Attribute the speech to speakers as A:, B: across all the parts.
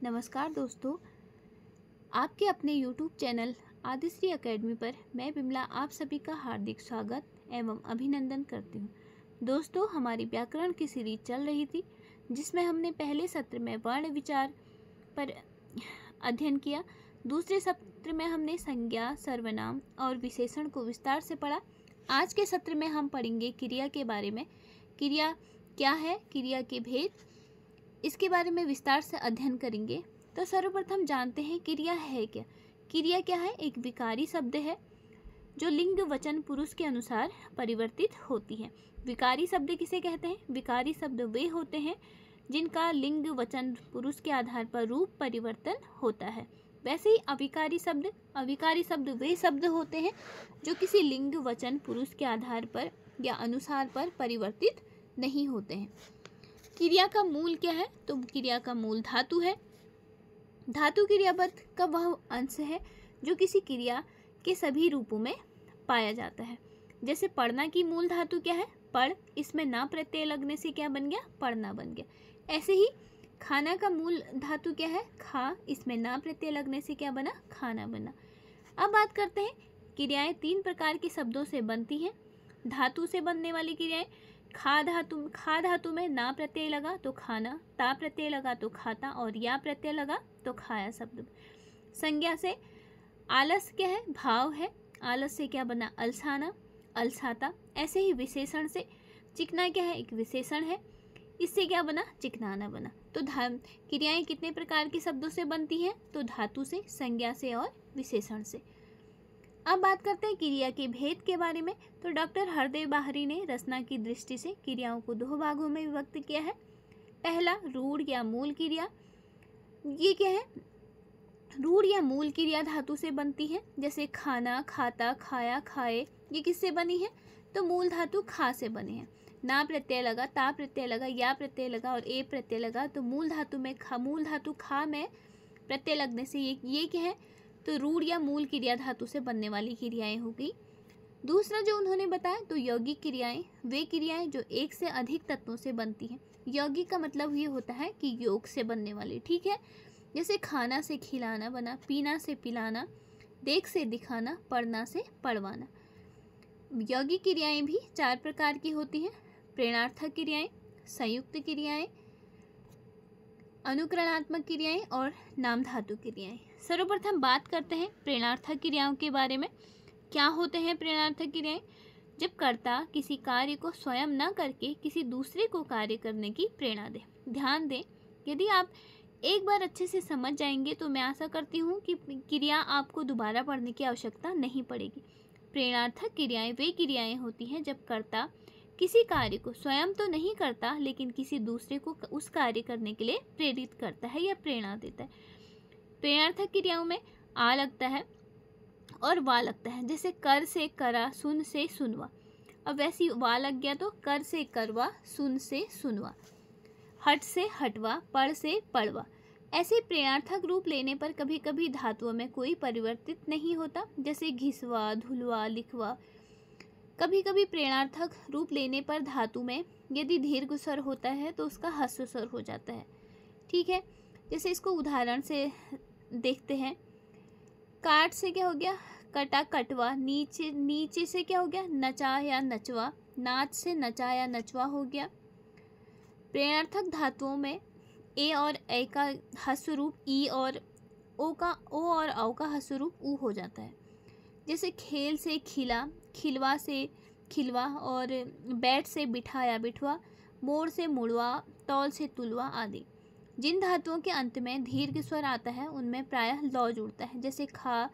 A: नमस्कार दोस्तों, आपके अपने YouTube चैनल आदिश्री एकेडमी पर मैं बिमला आप सभी का हार्दिक स्वागत एवं अभिनंदन करती हूँ। दोस्तों, हमारी व्याकरण की सीरीज चल रही थी जिसमें हमने पहले सत्र में वर्ण विचार पर अध्ययन किया। दूसरे सत्र में हमने संज्ञा, सर्वनाम और विशेषण को विस्तार से पढ़ा। आज के सत्र में हम पढ़ेंगे क्रिया के बारे में। क्रिया क्या है, क्रिया के भेद, इसके बारे में विस्तार से अध्ययन करेंगे। तो सर्वप्रथम जानते हैं क्रिया है क्या। क्रिया क्या है? एक विकारी शब्द है जो लिंग वचन पुरुष के अनुसार परिवर्तित होती है। विकारी शब्द किसे कहते हैं? विकारी शब्द वे होते हैं जिनका लिंग वचन पुरुष के आधार पर रूप परिवर्तन होता है। वैसे ही अविकारी शब्द वे शब्द होते हैं जो किसी लिंग वचन पुरुष के आधार पर या अनुसार पर परिवर्तित नहीं होते हैं। क्रिया का मूल क्या है? तो क्रिया का मूल धातु है। धातु क्रियापद का वह अंश है जो किसी क्रिया के सभी रूपों में पाया जाता है। जैसे पढ़ना की मूल धातु क्या है? पढ़, इसमें ना प्रत्यय लगने से क्या बन गया? पढ़ना बन गया। ऐसे ही खाना का मूल धातु क्या है? खा, इसमें ना प्रत्यय लगने से क्या बना? खाना बना। अब बात करते हैं, क्रियाएं तीन प्रकार के शब्दों से बनती हैं। धातु से बनने वाली क्रियाएं, खा धातु में ना प्रत्यय लगा तो खाना, ता प्रत्यय लगा तो खाता और या प्रत्यय लगा तो खाया शब्द। संज्ञा से आलस क्या है? भाव है। आलस से क्या बना? अलसाना, अलसाता। ऐसे ही विशेषण से चिकना क्या है? एक विशेषण है, इससे क्या बना? चिकनाना बना। तो क्रियाएं कितने प्रकार के शब्दों से बनती हैं? तो धातु से, संज्ञा से और विशेषण से। अब बात करते हैं क्रिया के भेद के बारे में। तो डॉक्टर हरदेव बाहरी ने रचना की दृष्टि से क्रियाओं को दो भागों में विभक्त किया है। पहला, रूढ़ या मूल क्रिया। ये क्या है? रूढ़ या मूल क्रिया धातु से बनती है। जैसे खाना, खाता, खाया, खाए, ये किससे बनी है? तो मूल धातु खा से बनी है। ना प्रत्यय लगा, ता प्रत्यय लगा, या प्रत्यय लगा और ए प्रत्यय लगा तो मूल धातु खा में प्रत्यय लगने से ये क्या है? तो रूढ़ या मूल क्रिया धातु से बनने वाली क्रियाएं हो गई। दूसरा जो उन्होंने बताया, तो यौगिक क्रियाएं, वे क्रियाएं जो एक से अधिक तत्वों से बनती हैं। यौगिक का मतलब ये होता है कि योग से बनने वाली, ठीक है। जैसे खाना से खिलाना बना, पीना से पिलाना, देख से दिखाना, पढ़ना से पढ़वाना। यौगिक क्रियाएं भी चार प्रकार की होती हैं। प्रेरणार्थक क्रियाएं, संयुक्त क्रियाएं, अनुकरणात्मक क्रियाएं और नाम धातु क्रियाएं। सर्वप्रथम बात करते हैं प्रेरणार्थक क्रियाओं के बारे में। क्या होते हैं प्रेरणार्थक क्रियाएं? जब कर्ता किसी कार्य को स्वयं न करके किसी दूसरे को कार्य करने की प्रेरणा दे। ध्यान दें, यदि आप एक बार अच्छे से समझ जाएंगे तो मैं आशा करती हूँ कि क्रिया आपको दोबारा पढ़ने की आवश्यकता नहीं पड़ेगी। प्रेरणार्थक क्रियाएं वे क्रियाएं होती हैं जब कर्ता किसी कार्य को स्वयं तो नहीं करता लेकिन किसी दूसरे को उस कार्य करने के लिए प्रेरित करता है या प्रेरणा देता है। प्रेरणार्थक क्रियाओं में आ लगता है और वा लगता है। जैसे कर से करा, सुन से सुनवा। अब वैसी वा लग गया तो कर से करवा, सुन से सुनवा, हट से हटवा, पढ़ से पढ़वा। ऐसे प्रेरणार्थक रूप लेने पर कभी कभी धातुओं में कोई परिवर्तित नहीं होता। जैसे घिसवा, धुलवा, लिखवा। कभी कभी प्रेरणार्थक रूप लेने पर धातु में यदि दीर्घ स्वर होता है तो उसका ह्रस्व स्वर हो जाता है, ठीक है। जैसे इसको उदाहरण से देखते हैं। काट से क्या हो गया? कटा, कटवा। नीचे से क्या हो गया? नचा या नचवा। नाच से नचा या नचवा हो गया। प्रेरणार्थक धातुओं में ए और ए का ह्रस्व रूप ई और ओ और औ का ह्रस्व रूप ऊ हो जाता है। जैसे खेल से खिला, खिलवा से खिलवा और बैठ से बिठा या बिठवा, मोड़ से मुड़वा, तौल से तुलवा आदि। जिन धातुओं के अंत में दीर्घ स्वर आता है उनमें प्रायः लौ जुड़ता है। जैसे खा,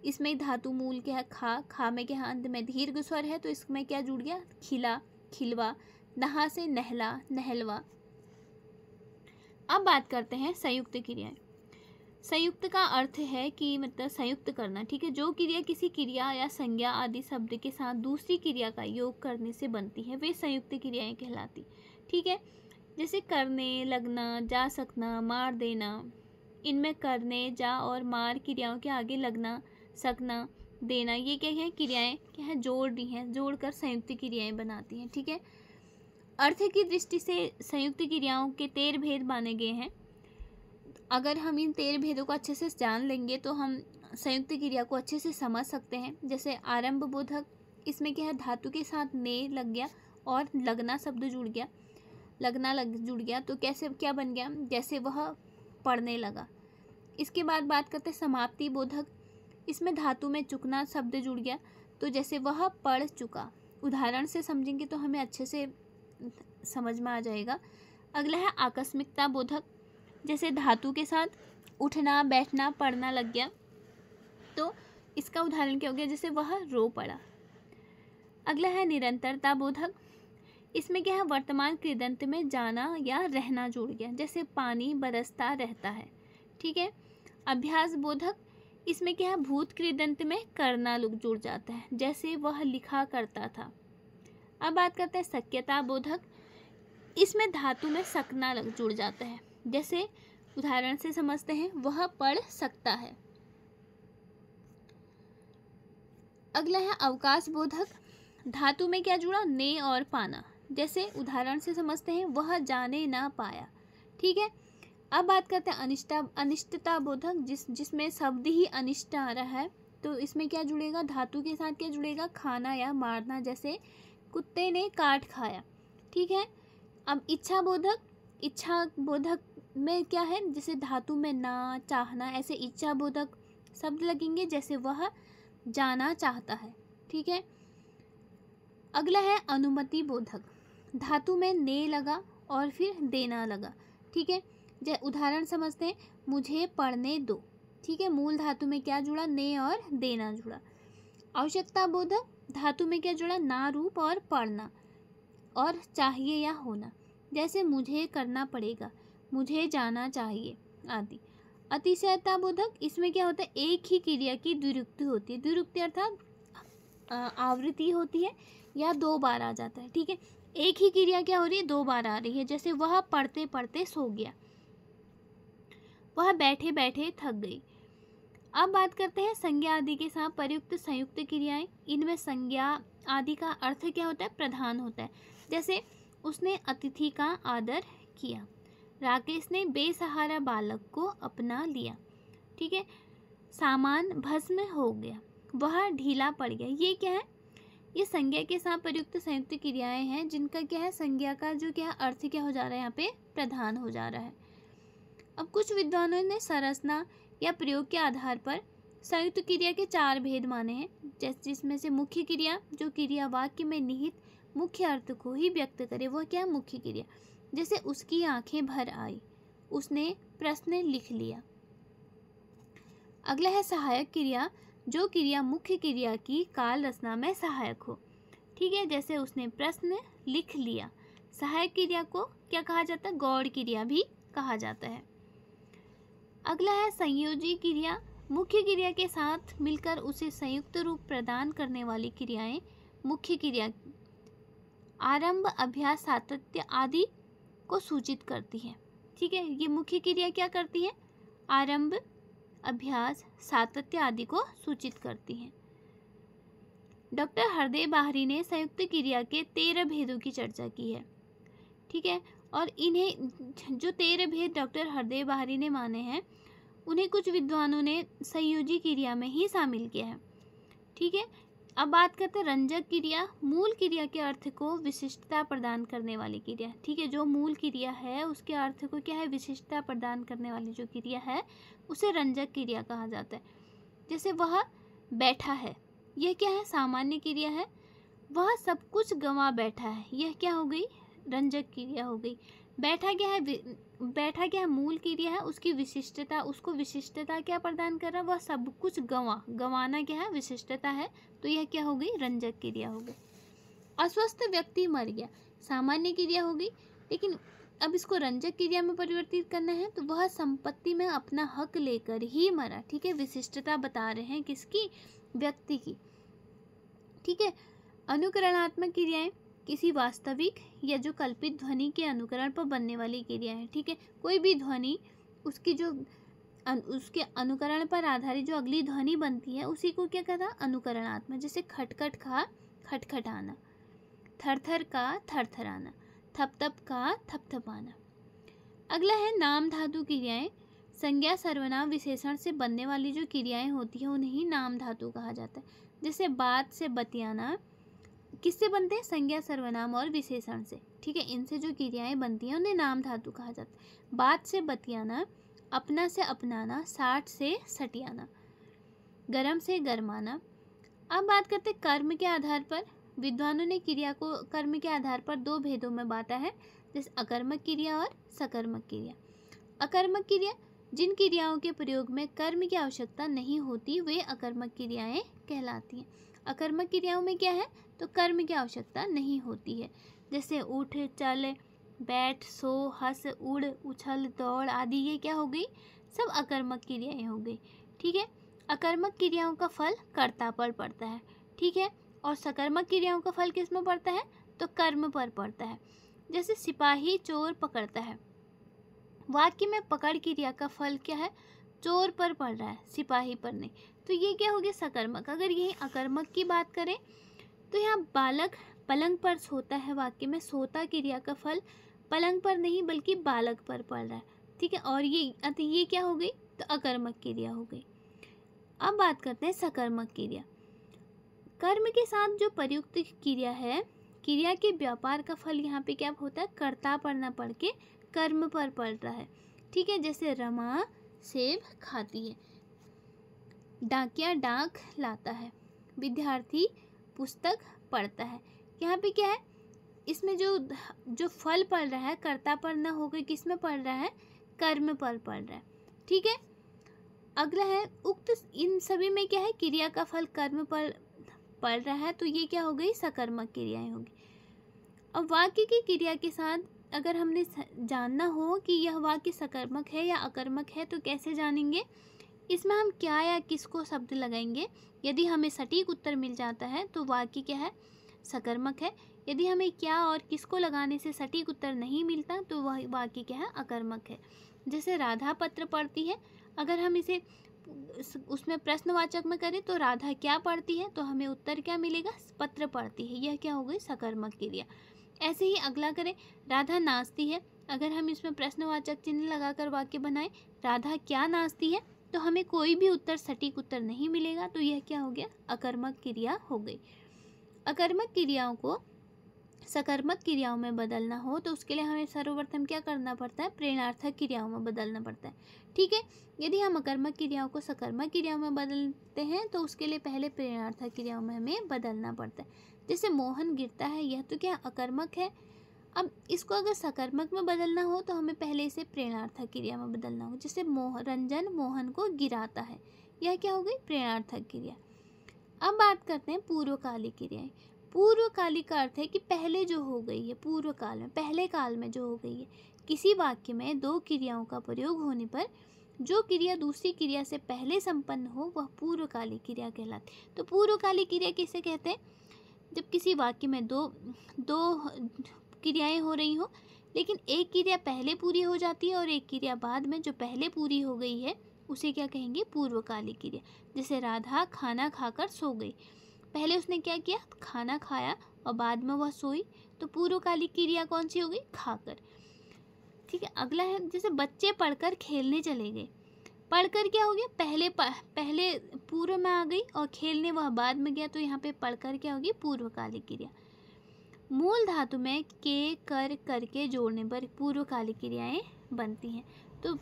A: इसमें धातु मूल क्या है? खा। खा में क्या अंत में दीर्घ स्वर है तो इसमें क्या जुड़ गया? खिला, खिलवा। नहा से नहला, नहलवा। अब बात करते हैं संयुक्त क्रियाएं। संयुक्त का अर्थ है कि मतलब संयुक्त करना, ठीक है। जो क्रिया किसी क्रिया या संज्ञा आदि शब्द के साथ दूसरी क्रिया का योग करने से बनती है वे संयुक्त क्रियाएं कहलाती, ठीक है। जैसे करने, लगना, जा सकना, मार देना। इनमें करने, जा और मार क्रियाओं के आगे लगना, सकना, देना, ये क्या है? क्रियाएं क्या है? जोड़ रही हैं, जोड़कर संयुक्त क्रियाएं बनाती हैं, ठीक है। अर्थ की दृष्टि से संयुक्त क्रियाओं के 13 भेद माने गए हैं। अगर हम इन 13 भेदों को अच्छे से जान लेंगे तो हम संयुक्त क्रिया को अच्छे से समझ सकते हैं। जैसे आरंभ बोधक, इसमें क्या है, धातु के साथ ने लग गया और लगना शब्द जुड़ गया, जुड़ गया तो कैसे क्या बन गया, जैसे वह पढ़ने लगा। इसके बाद बात करते हैं समाप्ति बोधक, इसमें धातु में चुकना शब्द जुड़ गया तो जैसे वह पढ़ चुका। उदाहरण से समझेंगे तो हमें अच्छे से समझ में आ जाएगा। अगला है आकस्मिकता बोधक, जैसे धातु के साथ उठना बैठना पढ़ना लग गया तो इसका उदाहरण क्या हो गया, जैसे वह रो पड़ा। अगला है निरंतरता बोधक, इसमें क्या है, वर्तमान कृदंत में जाना या रहना जुड़ गया, जैसे पानी बरसता रहता है। ठीक है। अभ्यास बोधक, इसमें क्या है, भूत कृदंत में करना लुक जुड़ जाता है, जैसे वह लिखा करता था। अब बात करते हैं शक्यता बोधक, इसमें धातु में सकना लग जुड़ जाता है, जैसे उदाहरण से समझते हैं, वह पढ़ सकता है। अगला है अवकाश बोधक, धातु में क्या जुड़ा, ने और पाना, जैसे उदाहरण से समझते हैं, वह जाने ना पाया। ठीक है। अब बात करते हैं अनिष्टता बोधक, जिसमें शब्द ही अनिष्ट आ रहा है तो इसमें क्या जुड़ेगा, धातु के साथ क्या जुड़ेगा, खाना या मारना, जैसे कुत्ते ने काट खाया। ठीक है। अब इच्छा बोधक में क्या है, जैसे धातु में ना, चाहना, ऐसे इच्छा बोधक शब्द लगेंगे, जैसे वह जाना चाहता है। ठीक है। अगला है अनुमति बोधक, धातु में ने लगा और फिर देना लगा। ठीक है। उदाहरण समझते हैं, मुझे पढ़ने दो। ठीक है। मूल धातु में क्या जुड़ा, ने और देना जुड़ा। आवश्यकता बोधक, धातु में क्या जुड़ा, ना रूप और पढ़ना और चाहिए या होना, जैसे मुझे करना पड़ेगा, मुझे जाना चाहिए आदि। अतिशयता बोधक, इसमें क्या होता है, एक ही क्रिया की द्विरुक्ति होती है। द्विरुक्ति अर्थात आवृत्ति होती है या 2 बार आ जाता है। ठीक है। एक ही क्रिया क्या हो रही है, 2 बार आ रही है, जैसे वह पढ़ते पढ़ते सो गया, वह बैठे बैठे थक गई। अब बात करते हैं संज्ञा आदि के साथ प्रयुक्त संयुक्त क्रियाएं। इनमें संज्ञा आदि का अर्थ क्या होता है, प्रधान होता है। जैसे उसने अतिथि का आदर किया, राकेश ने बेसहारा बालक को अपना लिया। ठीक है। सामान भस्म हो गया, वह ढीला पड़ गया। ये क्या है, ये संज्ञा के साथ प्रयुक्त संयुक्त क्रियाएं हैं, जिनका क्या है, संज्ञा का जो क्या अर्थ क्या हो जा रहा है, यहाँ पे प्रधान हो जा रहा है। अब कुछ विद्वानों ने संरचना या प्रयोग के आधार पर संयुक्त क्रिया के 4 भेद माने हैं, जिसमें से मुख्य क्रिया, जो क्रिया वाक्य में निहित मुख्य अर्थ को ही व्यक्त करे, वह क्या है, मुख्य क्रिया। जैसे उसकी आंखें भर आई, उसने प्रश्न लिख लिया। अगला है सहायक क्रिया, जो क्रिया मुख्य क्रिया की काल रचना में सहायक हो। ठीक है। जैसे उसने प्रश्न लिख लिया। सहायक क्रिया को क्या कहा जाता है, गौड़ क्रिया भी कहा जाता है। अगला है संयोजी क्रिया, मुख्य क्रिया के साथ मिलकर उसे संयुक्त रूप प्रदान करने वाली क्रियाएं मुख्य क्रिया आरंभ, अभ्यास, सातत्य आदि को सूचित करती है। ठीक है। ये मुख्य क्रिया क्या करती है, आरंभ, अभ्यास, सातत्य आदि को सूचित करती हैं। डॉक्टर हरदेव बाहरी ने संयुक्त क्रिया के 13 भेदों की चर्चा की है। ठीक है। और इन्हें जो 13 भेद डॉक्टर हरदेव बाहरी ने माने हैं, उन्हें कुछ विद्वानों ने संयोजी क्रिया में ही शामिल किया है। ठीक है। अब बात करते हैं रंजक क्रिया, मूल क्रिया के अर्थ को विशिष्टता प्रदान करने वाली क्रिया। ठीक है। जो मूल क्रिया है उसके अर्थ को क्या है, विशिष्टता प्रदान करने वाली जो क्रिया है उसे रंजक क्रिया कहा जाता है। जैसे वह बैठा है, यह क्या है, सामान्य क्रिया है। वह सब कुछ गंवा बैठा है, यह क्या हो गई, रंजक क्रिया हो गई। बैठा क्या है, मूल क्रिया है, उसकी विशिष्टता, उसको विशिष्टता क्या प्रदान कर रहा है, वह सब कुछ गंवाना क्या है, विशिष्टता है, तो यह क्या हो गई, रंजक क्रिया हो गई। अस्वस्थ व्यक्ति मर गया, सामान्य क्रिया हो गई, लेकिन अब इसको रंजक क्रिया में परिवर्तित करना है तो वह संपत्ति में अपना हक लेकर ही मरा। ठीक है। विशिष्टता बता रहे हैं किसकी, व्यक्ति की। ठीक है। अनुकरणात्मक क्रियाएं किसी वास्तविक या जो कल्पित ध्वनि के अनुकरण पर बनने वाली क्रिया है। ठीक है। कोई भी ध्वनि उसके अनुकरण पर आधारित जो अगली ध्वनि बनती है उसी को क्या कहता है, अनुकरणात्मक। जैसे खटखट का खटखटाना, थरथर का थरथराना, थपथप का थपथपाना। अगला है नाम धातु क्रियाएं, संज्ञा सर्वनाम विशेषण से बनने वाली जो क्रियाएं होती हैं उन्हें नाम धातु कहा जाता है। जैसे बात से बतियाना किससे बनते हैं? संज्ञा सर्वनाम और विशेषण से। ठीक है, इनसे जो क्रियाएं बनती हैं उन्हें नाम धातु कहा जाता है। बात से बतियाना, अपना से अपनाना, साठ से सटियाना, गरम से गरमाना। अब बात करते हैं कर्म के आधार पर। विद्वानों ने क्रिया को कर्म के आधार पर दो भेदों में बांटा है, जैसे अकर्मक क्रिया और सकर्मक क्रिया। अकर्मक क्रिया, जिन क्रियाओं के प्रयोग में कर्म की आवश्यकता नहीं होती वे अकर्मक क्रियाएं कहलाती हैं। अकर्मक क्रियाओं में क्या है? तो कर्म की आवश्यकता नहीं होती है, जैसे उठ, चल, बैठ, सो, हंस, उड़, उछल, दौड़ आदि। ये क्या हो गई? सब अकर्मक क्रियाएं हो गई। ठीक है, अकर्मक क्रियाओं का फल कर्ता पर पड़ता है। ठीक है, और सकर्मक क्रियाओं का फल किस में पड़ता है? तो कर्म पर पड़ता है। जैसे सिपाही चोर पकड़ता है, वाक्य में पकड़ क्रिया का फल क्या है? चोर पर पड़ रहा है, सिपाही पर नहीं। तो ये क्या हो गया? सकर्मक। अगर यही अकर्मक की बात करें तो यहाँ बालक पलंग पर सोता है, वाक्य में सोता क्रिया का फल पलंग पर नहीं बल्कि बालक पर पड़ रहा है। ठीक है, और ये क्या हो गई? तो अकर्मक क्रिया हो गई। अब बात करते हैं सकर्मक क्रिया। कर्म के साथ जो प्रयुक्त क्रिया है, क्रिया के व्यापार का फल यहाँ पे क्या होता है? कर्ता पर न पड़ के कर्म पर पड़ रहा है। ठीक है, जैसे रमा सेब खाती है, डाकिया डाक लाता है, विद्यार्थी पुस्तक पढ़ता है। यहाँ पे क्या है? इसमें जो फल पड़ रहा है कर्ता पर न होकर किस में पड़ रहा है? कर्म पर पड़ रहा है। ठीक है, अगला है उक्त। इन सभी में क्या है? क्रिया का फल कर्म पर पड़ रहा है, तो ये क्या हो गई? सकर्मक क्रियाएं होगी। अब वाक्य की क्रिया के साथ अगर हमने जानना हो कि यह वाक्य सकर्मक है या अकर्मक है तो कैसे जानेंगे? इसमें हम क्या या किसको शब्द लगाएंगे। यदि हमें सटीक उत्तर मिल जाता है तो वाक्य क्या है? सकर्मक है। यदि हमें क्या और किसको लगाने से सटीक उत्तर नहीं मिलता तो वह वाक्य क्या है? अकर्मक है। जैसे राधा पत्र पढ़ती है, अगर हम इसे उसमें प्रश्नवाचक में करें तो राधा क्या पढ़ती है, तो हमें उत्तर क्या मिलेगा? पत्र पढ़ती है। यह क्या हो गई? सकर्मक क्रिया। ऐसे ही अगला करें, राधा नाचती है, अगर हम इसमें प्रश्नवाचक चिन्ह लगाकर वाक्य बनाएं राधा क्या नाचती है, तो हमें कोई भी उत्तर सटीक उत्तर नहीं मिलेगा, तो यह क्या हो गया? अकर्मक क्रिया हो गई। अकर्मक क्रियाओं को सकर्मक क्रियाओं में बदलना हो तो उसके लिए हमें सर्वप्रथम क्या करना पड़ता है? प्रेरणार्थक क्रियाओं में बदलना पड़ता है। ठीक है, यदि हम अकर्मक क्रियाओं को सकर्मक क्रियाओं में बदलते हैं तो उसके लिए पहले प्रेरणार्थक क्रियाओं में हमें बदलना पड़ता है। जैसे मोहन गिरता है, यह तो क्या अकर्मक है। अब इसको अगर सकर्मक में बदलना हो तो हमें पहले इसे प्रेरणार्थक क्रिया में बदलना हो। जैसे रंजन मोहन को गिराता है, यह क्या हो गई? प्रेरणार्थक क्रिया। अब बात करते हैं पूर्वकालिक क्रियाएं। पूर्वकालिक का अर्थ है कि पहले जो हो गई है, पूर्व काल में, पहले काल में जो हो गई है। किसी वाक्य में दो क्रियाओं का प्रयोग होने पर जो क्रिया दूसरी क्रिया से पहले संपन्न हो वह पूर्वकालिक क्रिया कहलाती है। तो पूर्वकालिक क्रिया किसे कहते हैं? जब किसी वाक्य में दो क्रियाएं हो रही हो लेकिन एक क्रिया पहले पूरी हो जाती है और एक क्रिया बाद में, जो पहले पूरी हो गई है उसे क्या कहेंगे? पूर्वकालिक क्रिया। जैसे राधा खाना खाकर सो गई, पहले उसने क्या किया? खाना खाया और बाद में वह सोई, तो पूर्वकालिक क्रिया कौन सी हो गई? खाकर। ठीक है, अगला है जैसे बच्चे पढ़कर खेलने चले गए, पढ़कर क्या हो गया? पहले पूर्व में आ गई और खेलने वह बाद में गया, तो यहाँ पे पढ़कर क्या होगी? पूर्वकालिक क्रिया। मूल धातु में के, कर, करके जोड़ने पर पूर्वकालिक क्रियाएं बनती हैं। तो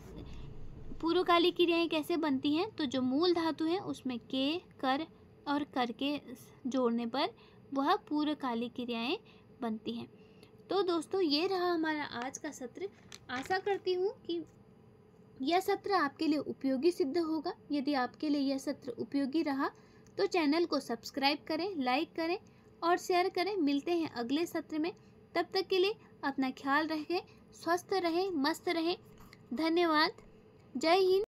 A: पूर्वकालिक क्रियाएं कैसे बनती हैं? तो जो मूल धातु है उसमें के, कर और करके जोड़ने पर वह पूर्वकालिक क्रियाएं बनती हैं। तो दोस्तों ये रहा हमारा आज का सत्र। आशा करती हूँ कि यह सत्र आपके लिए उपयोगी सिद्ध होगा। यदि आपके लिए यह सत्र उपयोगी रहा तो चैनल को सब्सक्राइब करें, लाइक करें और शेयर करें। मिलते हैं अगले सत्र में, तब तक के लिए अपना ख्याल रखें, स्वस्थ रहें, मस्त रहें। धन्यवाद। जय हिंद।